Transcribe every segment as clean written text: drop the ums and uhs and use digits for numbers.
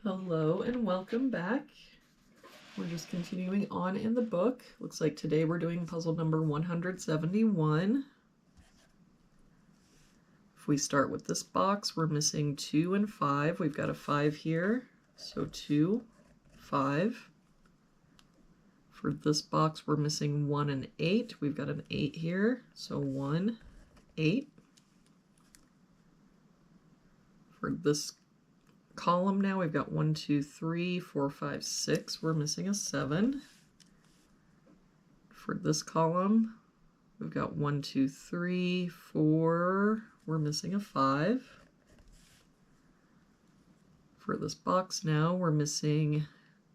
Hello and welcome back. We're just continuing on in the book. Looks like today we're doing puzzle number 171. If we start with this box, we're missing 2 and 5. We've got a 5 here, so 2, 5. For this box, we're missing 1 and 8. We've got an 8 here, so 1, 8. For this column now, we've got 1, 2, 3, 4, 5, 6. We're missing a 7. For this column, we've got 1, 2, 3, 4. We're missing a 5. For this box now, we're missing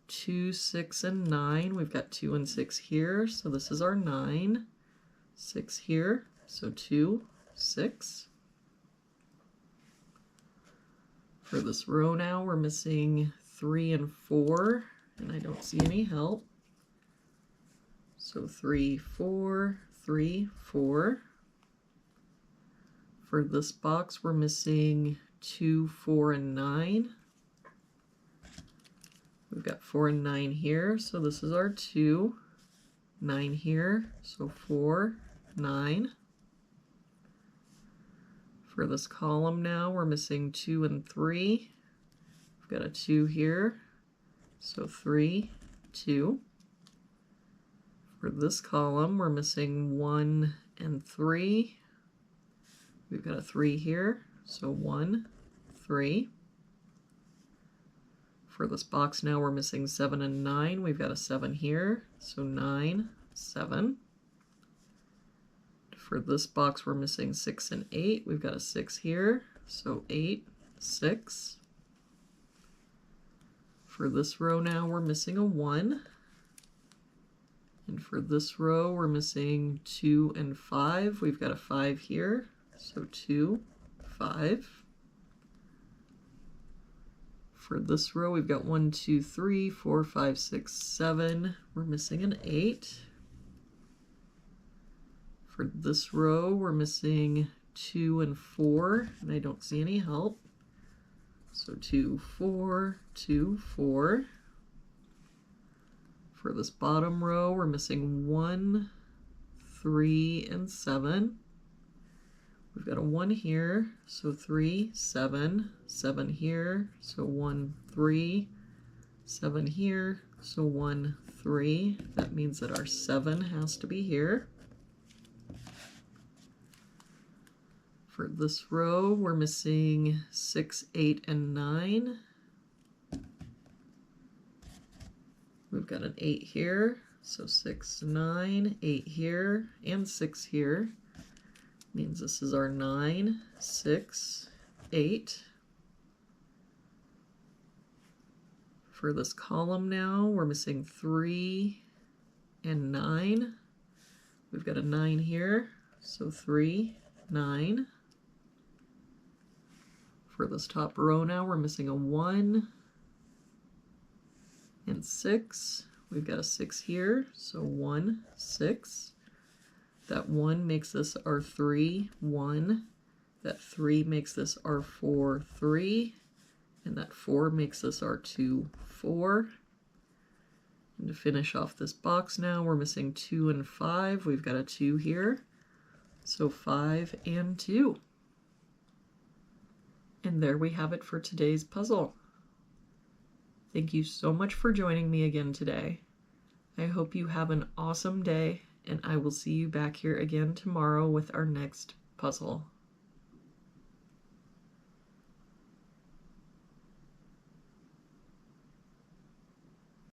2, 6, and 9. We've got 2 and 6 here, so this is our 9. 6 here, so 2, 6. For this row now, we're missing 3 and 4, and I don't see any help. So 3, 4, 3, 4. For this box, we're missing 2, 4, and 9. We've got 4 and 9 here, so this is our 2. 9 here, so 4, 9. For this column now, we're missing 2 and 3. We've got a 2 here, so 3, 2. For this column, we're missing 1 and 3. We've got a 3 here, so 1, 3. For this box now, we're missing 7 and 9. We've got a 7 here, so 9, 7. For this box, we're missing 6 and 8. We've got a 6 here, so 8, 6. For this row now, we're missing a 1. And for this row, we're missing 2 and 5. We've got a 5 here, so 2, 5. For this row, we've got 1, 2, 3, 4, 5, 6, 7. We're missing an 8. For this row, we're missing 2 and 4, and I don't see any help. So 2, 4, 2, 4. For this bottom row, we're missing 1, 3, and 7. We've got a 1 here, so 3, 7. 7 here, so 1, 3. 7 here, so 1, 3. That means that our 7 has to be here. For this row, we're missing 6, 8, and 9. We've got an 8 here, so 6, 9, 8 here, and 6 here. Means this is our 9, 6, 8. For this column now, we're missing 3 and 9. We've got a 9 here, so 3, 9. For this top row now, we're missing a 1 and 6. We've got a 6 here, so 1, 6. That 1 makes this our 3, 1. That 3 makes this our 4, 3. And that 4 makes this our 2, 4. And to finish off this box now, we're missing 2 and 5. We've got a 2 here, so 5 and 2. And there we have it for today's puzzle. Thank you so much for joining me again today. I hope you have an awesome day, and I will see you back here again tomorrow with our next puzzle.